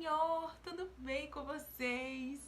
Senhor! Tudo bem com vocês?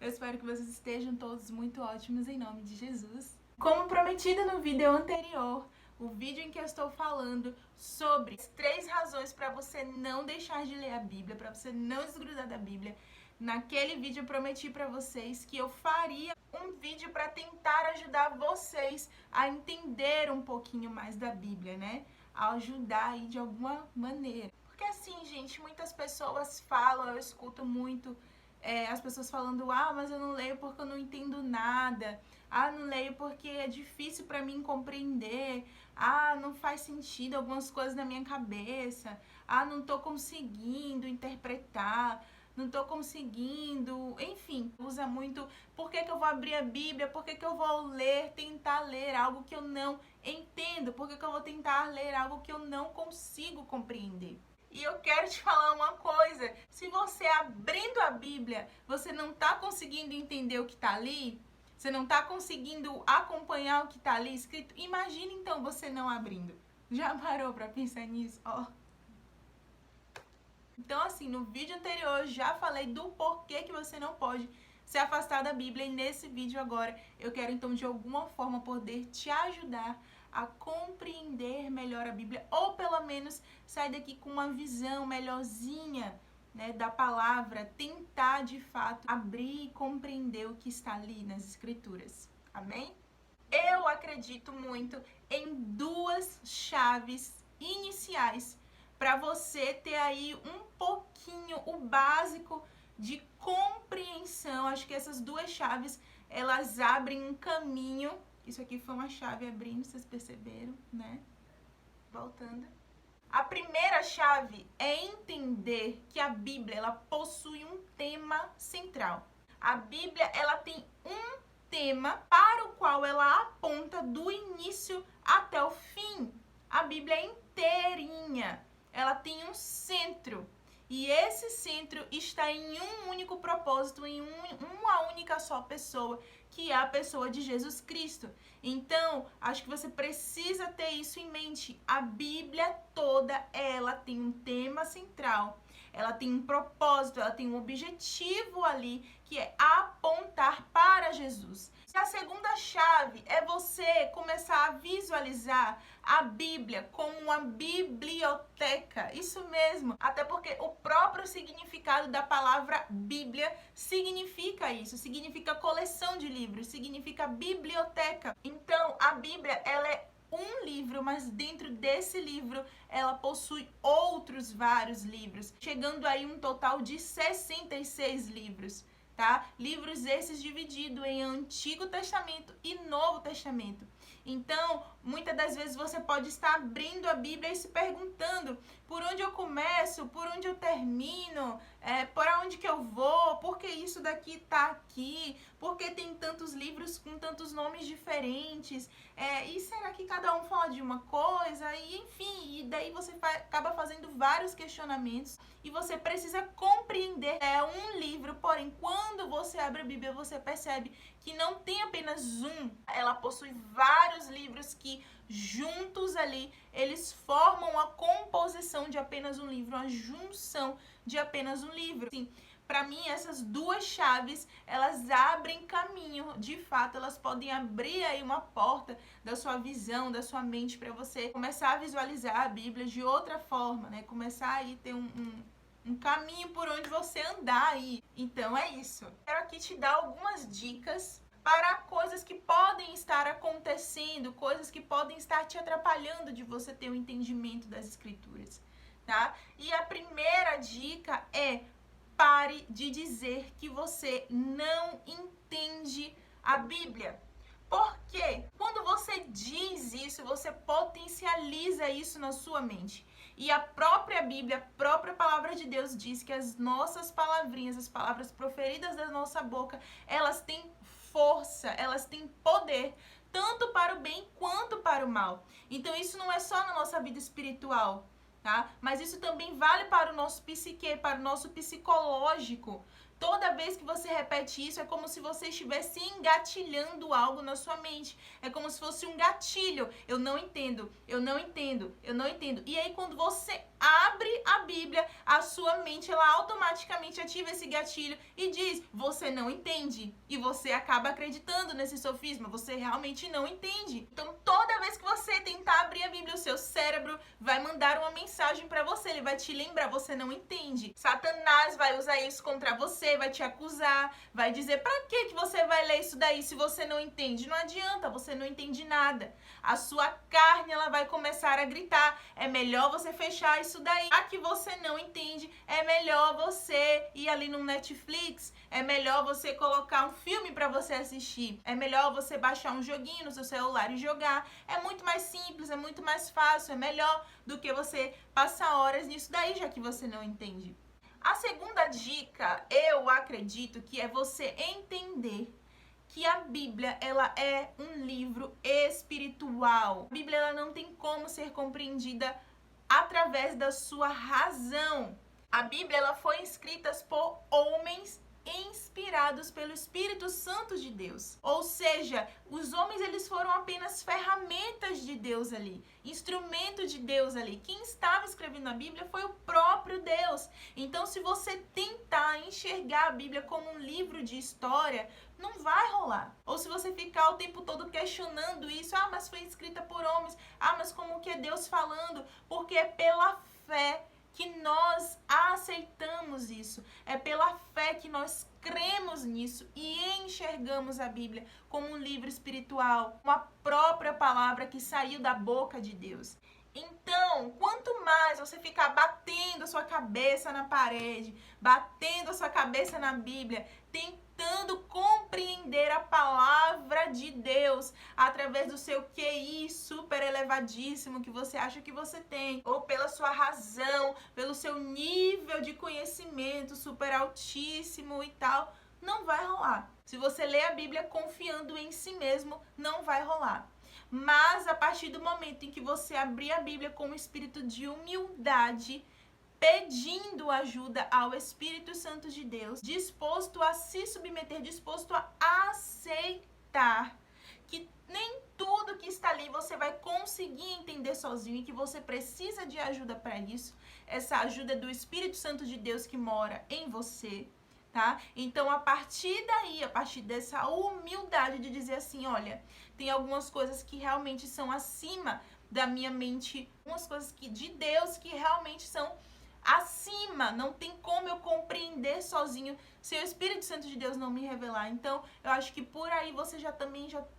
Eu espero que vocês estejam todos muito ótimos em nome de Jesus. Como prometido no vídeo anterior, o vídeo em que eu estou falando sobre as 3 razões para você não deixar de ler a Bíblia, para você não desgrudar da Bíblia. Naquele vídeo eu prometi para vocês que eu faria um vídeo para tentar ajudar vocês a entender um pouquinho mais da Bíblia, né? A ajudar aí de alguma maneira. Porque assim, gente, muitas pessoas falam, eu escuto muito as pessoas falando, mas eu não leio porque eu não entendo nada. Não leio porque é difícil para mim compreender. Não faz sentido algumas coisas na minha cabeça. Não tô conseguindo interpretar. Não tô conseguindo, enfim, usa muito, por que eu vou abrir a Bíblia, por que eu vou tentar ler algo que eu não entendo, por que eu vou tentar ler algo que eu não consigo compreender. E eu quero te falar uma coisa, se você abrindo a Bíblia, você não tá conseguindo entender o que tá ali, você não tá conseguindo acompanhar o que tá ali escrito, imagina então você não abrindo. Já parou pra pensar nisso? Então, assim, no vídeo anterior eu já falei do porquê que você não pode se afastar da Bíblia. E nesse vídeo agora eu quero, então, de alguma forma poder te ajudar a compreender melhor a Bíblia. Ou, pelo menos, sair daqui com uma visão melhorzinha, né, da palavra. Tentar, de fato, abrir e compreender o que está ali nas Escrituras. Amém? Eu acredito muito em 2 chaves iniciais para você ter aí um pouquinho o básico de compreensão. Acho que essas 2 chaves, elas abrem um caminho. Isso aqui foi uma chave abrindo, vocês perceberam, né? Voltando. A primeira chave é entender que a Bíblia, ela possui um tema central. A Bíblia, ela tem um tema para o qual ela aponta do início até o fim. A Bíblia é inteirinha. Ela tem um centro. E esse centro está em um único propósito, em uma única só pessoa, que é a pessoa de Jesus Cristo. Então, acho que você precisa ter isso em mente. A Bíblia toda, ela tem um tema central. Ela tem um propósito, ela tem um objetivo ali, que é apontar para Jesus. A segunda chave é você começar a visualizar a Bíblia como uma biblioteca. Isso mesmo, até porque o próprio significado da palavra Bíblia significa isso, significa coleção de livros, significa biblioteca. Então, a Bíblia, ela é um livro, mas dentro desse livro ela possui outros vários livros, chegando aí um total de 66 livros. Tá? Livros esses divididos em Antigo Testamento e Novo Testamento. Então, muitas das vezes você pode estar abrindo a Bíblia e se perguntando por onde eu começo, por onde eu termino, para onde que eu vou, por que isso daqui está aqui, por que tem tantos livros com tantos nomes diferentes, e será que cada um fala de uma coisa? E enfim, e daí você acaba fazendo vários questionamentos e você precisa compreender. É um livro, porém, quando você abre a Bíblia, você percebe que não tem apenas um, ela possui vários livros que juntos ali, eles formam a composição de apenas um livro, a junção de apenas um livro. Sim, para mim, essas 2 chaves, elas abrem caminho, de fato, elas podem abrir aí uma porta da sua visão, da sua mente, para você começar a visualizar a Bíblia de outra forma, né? Começar aí ter um caminho por onde você andar aí. Então é isso. Quero aqui te dar algumas dicas para coisas que podem estar acontecendo, coisas que podem estar te atrapalhando de você ter o entendimento das Escrituras, tá? E a primeira dica é: pare de dizer que você não entende a Bíblia. Porque quando você diz isso, você potencializa isso na sua mente. E a própria Bíblia, a própria palavra de Deus diz que as nossas palavrinhas, as palavras proferidas da nossa boca, elas têm força, elas têm poder, tanto para o bem quanto para o mal. Então isso não é só na nossa vida espiritual, tá? Mas isso também vale para o nosso psique, para o nosso psicológico, Toda vez que você repete isso, é como se você estivesse engatilhando algo na sua mente. É como se fosse um gatilho. Eu não entendo, eu não entendo, eu não entendo. E aí, quando você abre a Bíblia, a sua mente, ela automaticamente ativa esse gatilho e diz, você não entende. E você acaba acreditando nesse sofisma, você realmente não entende. Então, toda vez que você tentar abrir a Bíblia, o seu cérebro vai mandar uma mensagem para você, ele vai te lembrar, você não entende. Satanás vai usar isso contra você, vai te acusar, vai dizer, pra que você vai ler isso daí se você não entende? Não adianta, você não entende nada. A sua carne, ela vai começar a gritar, é melhor você fechar isso daí. Já que você não entende, é melhor você ir ali no Netflix, é melhor você colocar um filme para você assistir, é melhor você baixar um joguinho no seu celular e jogar. É muito mais simples, é muito mais fácil, é melhor do que você passar horas nisso daí, já que você não entende. A segunda dica, eu acredito que é você entender que a Bíblia, ela é um livro espiritual. A Bíblia, ela não tem como ser compreendida através da sua razão. A Bíblia, ela foi escrita por homens inspirados pelo Espírito Santo de Deus. Ou seja, os homens, eles foram apenas ferramentas de Deus ali, instrumento de Deus ali. Quem estava escrevendo a Bíblia foi o próprio Deus. Então, se você tentar enxergar a Bíblia como um livro de história, não vai rolar. Ou se você ficar o tempo todo questionando isso, mas foi escrita por homens, mas como que é Deus falando? Porque é pela fé que nós aceitamos isso, é pela fé que nós cremos nisso e enxergamos a Bíblia como um livro espiritual, uma própria palavra que saiu da boca de Deus. Então, quanto mais você ficar batendo a sua cabeça na parede, batendo a sua cabeça na Bíblia, tentando compreender a palavra de Deus através do seu QI super elevadíssimo que você acha que você tem, ou pela sua razão, pelo seu nível de conhecimento super altíssimo e tal, não vai rolar. Se você lê a Bíblia confiando em si mesmo, não vai rolar. Mas a partir do momento em que você abrir a Bíblia com um espírito de humildade, pedindo ajuda ao Espírito Santo de Deus, disposto a se submeter, disposto a aceitar que nem tudo que está ali você vai conseguir entender sozinho e que você precisa de ajuda para isso. Essa ajuda é do Espírito Santo de Deus que mora em você. Tá? Então, a partir daí, a partir dessa humildade de dizer assim, olha, tem algumas coisas que realmente são acima da minha mente, algumas coisas que, de Deus que realmente são acima, não tem como eu compreender sozinho se o Espírito Santo de Deus não me revelar. Então, eu acho que por aí você já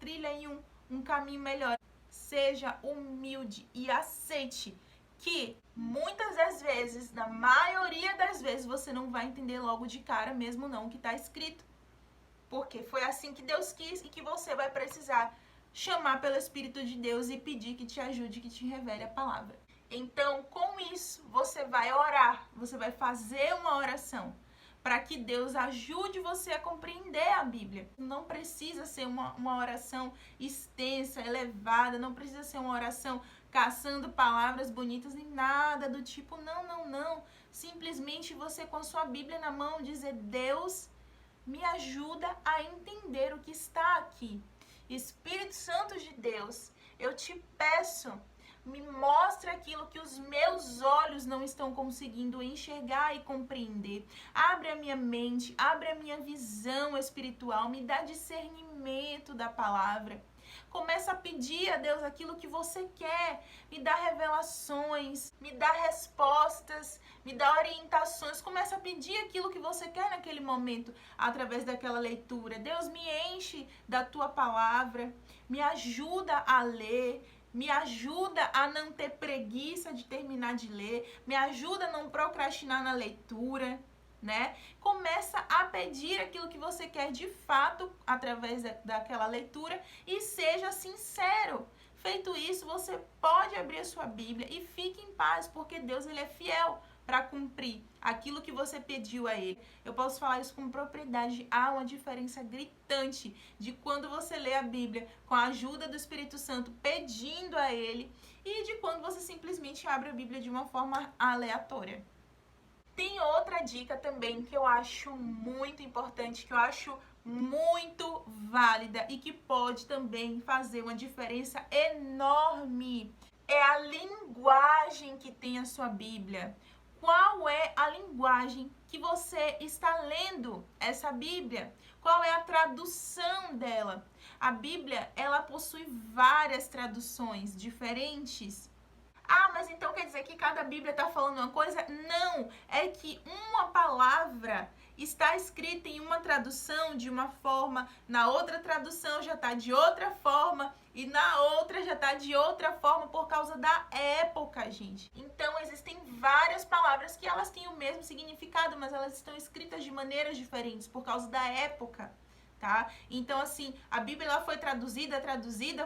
trilha aí um caminho melhor. Seja humilde e aceite que muitas das vezes, na maioria das vezes, você não vai entender logo de cara mesmo não o que está escrito. Porque foi assim que Deus quis e que você vai precisar chamar pelo Espírito de Deus e pedir que te ajude, que te revele a palavra. Então, com isso, você vai orar, você vai fazer uma oração para que Deus ajude você a compreender a Bíblia. Não precisa ser uma oração extensa, elevada, não precisa ser uma oração caçando palavras bonitas nem nada do tipo, não. Simplesmente você com a sua Bíblia na mão dizer, Deus, me ajuda a entender o que está aqui. Espírito Santo de Deus, eu te peço, me mostra aquilo que os meus olhos não estão conseguindo enxergar e compreender. Abre a minha mente, abre a minha visão espiritual, me dá discernimento da palavra. Começa a pedir a Deus aquilo que você quer. Me dá revelações, me dá respostas, me dá orientações. Começa a pedir aquilo que você quer naquele momento, através daquela leitura. Deus, me enche da tua palavra, me ajuda a ler, me ajuda a não ter preguiça de terminar de ler, me ajuda a não procrastinar na leitura, né? Começa a pedir aquilo que você quer de fato através daquela leitura e seja sincero. Feito isso, você pode abrir a sua Bíblia e fique em paz, porque Deus, ele é fiel para cumprir aquilo que você pediu a ele. Eu posso falar isso com propriedade. Há uma diferença gritante de quando você lê a Bíblia com a ajuda do Espírito Santo, pedindo a ele, e de quando você simplesmente abre a Bíblia de uma forma aleatória. Tem outra dica também que eu acho muito importante, que eu acho muito válida e que pode também fazer uma diferença enorme. É a linguagem que tem a sua Bíblia. Qual é a linguagem que você está lendo essa Bíblia? Qual é a tradução dela? A Bíblia, ela possui várias traduções diferentes. Ah, mas então quer dizer que cada Bíblia está falando uma coisa? Não, é que uma palavra está escrita em uma tradução de uma forma, na outra tradução já está de outra forma e na outra já está de outra forma por causa da época, gente. Então existem várias palavras que elas têm o mesmo significado, mas elas estão escritas de maneiras diferentes por causa da época. Tá? Então, assim, a Bíblia ela foi traduzida,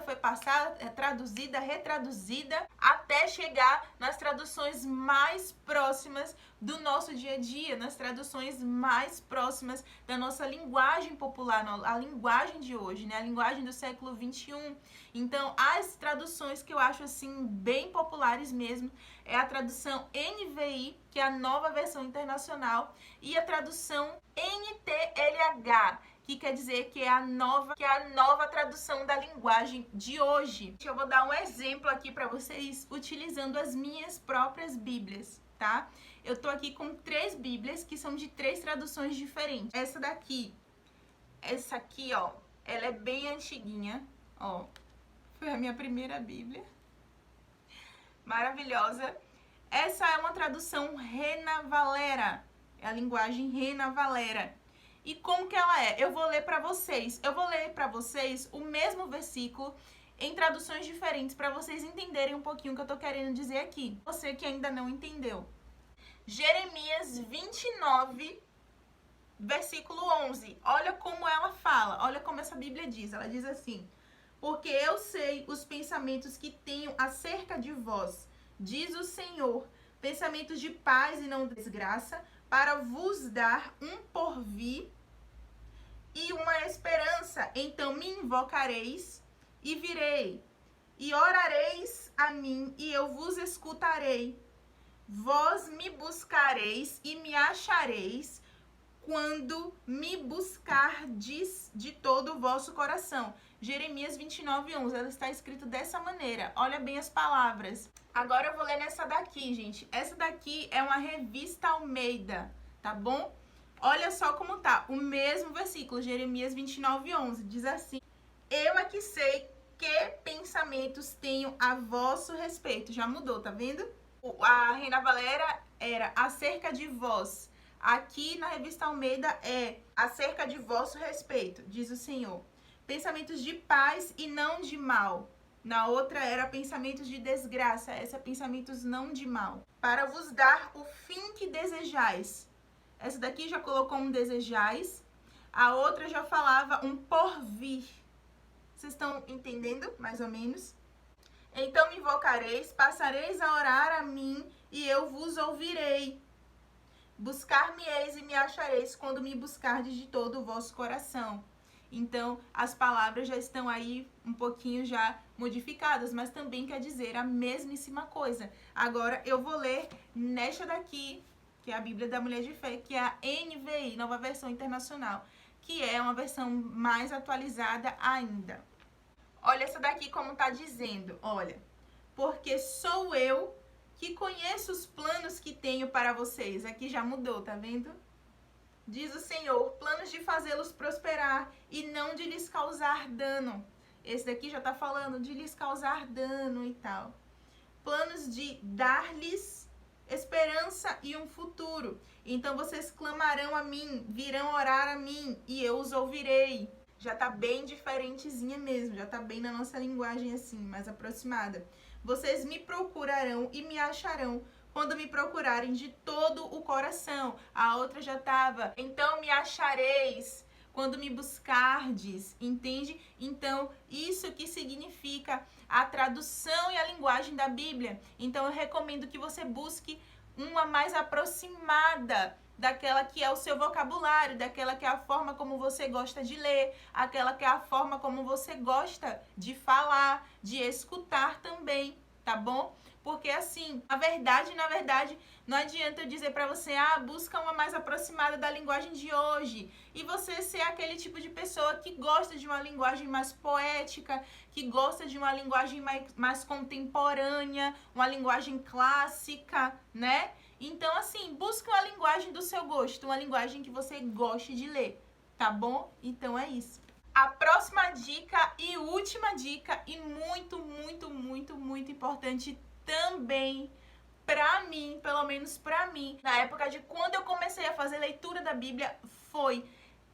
foi passada, traduzida, retraduzida, até chegar nas traduções mais próximas do nosso dia a dia, nas traduções mais próximas da nossa linguagem popular, a linguagem de hoje, né? A linguagem do século 21. Então, as traduções que eu acho, assim, bem populares mesmo, é a tradução NVI, que é a Nova Versão Internacional, e a tradução NTLH, que quer dizer que é a nova tradução da linguagem de hoje. Eu vou dar um exemplo aqui para vocês utilizando as minhas próprias Bíblias, tá? Eu tô aqui com 3 Bíblias que são de 3 traduções diferentes. Essa aqui, ó, ela é bem antiguinha, ó. Foi a minha primeira Bíblia. Maravilhosa. Essa é uma tradução Reina Valera, é a linguagem Reina Valera. E como que ela é? Eu vou ler para vocês. Eu vou ler para vocês o mesmo versículo em traduções diferentes para vocês entenderem um pouquinho o que eu tô querendo dizer aqui. Você que ainda não entendeu. Jeremias 29, versículo 11. Olha como ela fala. Olha como essa Bíblia diz. Ela diz assim: porque eu sei os pensamentos que tenho acerca de vós, diz o Senhor, pensamentos de paz e não de desgraça, para vos dar um porvir e uma esperança. Então me invocareis e virei, e orareis a mim, e eu vos escutarei. Vós me buscareis e me achareis, quando me buscardes de todo o vosso coração. Jeremias 29, 11. Ela está escrita dessa maneira. Olha bem as palavras. Agora eu vou ler nessa daqui, gente. Essa daqui é uma revista Almeida, tá bom? Olha só como tá. O mesmo versículo, Jeremias 29, 11. Diz assim: eu é que sei que pensamentos tenho a vosso respeito. Já mudou, tá vendo? A Reina Valera era acerca de vós. Aqui na revista Almeida é acerca de vosso respeito, diz o Senhor. Pensamentos de paz e não de mal. Na outra era pensamentos de desgraça, essa é pensamentos não de mal. Para vos dar o fim que desejais. Essa daqui já colocou um desejais. A outra já falava um porvir. Vocês estão entendendo, mais ou menos? Então me invocareis, passareis a orar a mim e eu vos ouvirei. Buscar-me-eis e me achareis quando me buscardes de todo o vosso coração. Então, as palavras já estão aí um pouquinho já modificadas, mas também quer dizer a mesmíssima coisa. Agora, eu vou ler nesta daqui, que é a Bíblia da Mulher de Fé, que é a NVI, Nova Versão Internacional, que é uma versão mais atualizada ainda. Olha essa daqui como tá dizendo, olha. Porque sou eu que conheço os planos que tenho para vocês. Aqui já mudou, tá vendo? Diz o Senhor, planos de fazê-los prosperar e não de lhes causar dano. Esse daqui já tá falando de lhes causar dano e tal. Planos de dar-lhes esperança e um futuro. Então vocês clamarão a mim, virão orar a mim e eu os ouvirei. Já tá bem diferentezinha mesmo, já tá bem na nossa linguagem assim, mais aproximada. Vocês me procurarão e me acharão quando me procurarem de todo o coração. A outra já estava, então me achareis quando me buscardes, entende? Então, isso que significa a tradução e a linguagem da Bíblia. Então, eu recomendo que você busque uma mais aproximada daquela que é o seu vocabulário, daquela que é a forma como você gosta de ler, aquela que é a forma como você gosta de falar, de escutar também, tá bom? Porque assim, na verdade, não adianta eu dizer pra você, busca uma mais aproximada da linguagem de hoje. E você ser aquele tipo de pessoa que gosta de uma linguagem mais poética, que gosta de uma linguagem mais contemporânea, uma linguagem clássica, né? Então, assim, busca uma linguagem do seu gosto, uma linguagem que você goste de ler, tá bom? Então é isso. A próxima dica e última dica, e muito importante também pra mim, pelo menos pra mim, na época de quando eu comecei a fazer leitura da Bíblia, foi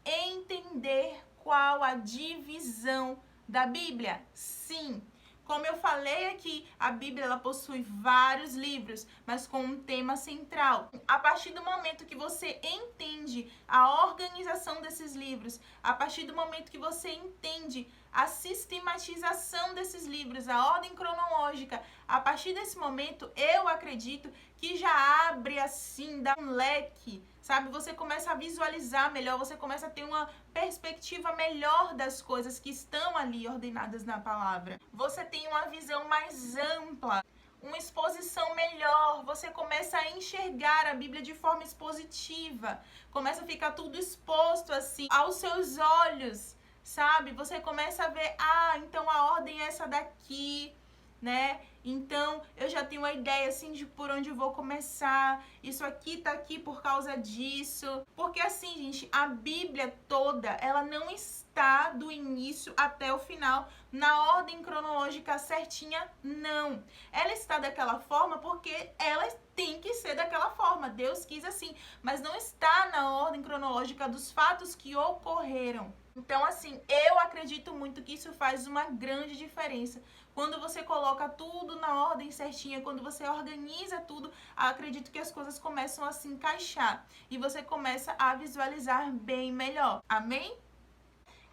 entender qual a divisão da Bíblia. Sim, como eu falei aqui, a Bíblia ela possui vários livros, mas com um tema central. A partir do momento que você entende a organização desses livros, a partir do momento que você entende a sistematização desses livros, a ordem cronológica, a partir desse momento, eu acredito que já abre assim, dá um leque, sabe? Você começa a visualizar melhor, você começa a ter uma perspectiva melhor das coisas que estão ali ordenadas na palavra. Você tem uma visão mais ampla, uma exposição melhor, você começa a enxergar a Bíblia de forma expositiva, começa a ficar tudo exposto assim aos seus olhos, sabe? Você começa a ver, então a ordem é essa daqui, né? Então, eu já tenho uma ideia, assim, de por onde eu vou começar. Isso aqui tá aqui por causa disso. Porque, assim, gente, a Bíblia toda, ela não está do início até o final na ordem cronológica certinha, não. Ela está daquela forma porque ela tem que ser daquela forma. Deus quis assim. Mas não está na ordem cronológica dos fatos que ocorreram. Então, assim, eu acredito muito que isso faz uma grande diferença. Quando você coloca tudo na ordem certinha, quando você organiza tudo, acredito que as coisas começam a se encaixar. E você começa a visualizar bem melhor. Amém?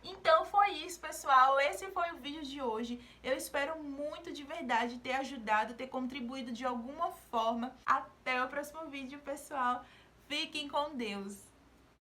Então foi isso, pessoal. Esse foi o vídeo de hoje. Eu espero muito de verdade ter ajudado, ter contribuído de alguma forma. Até o próximo vídeo, pessoal. Fiquem com Deus.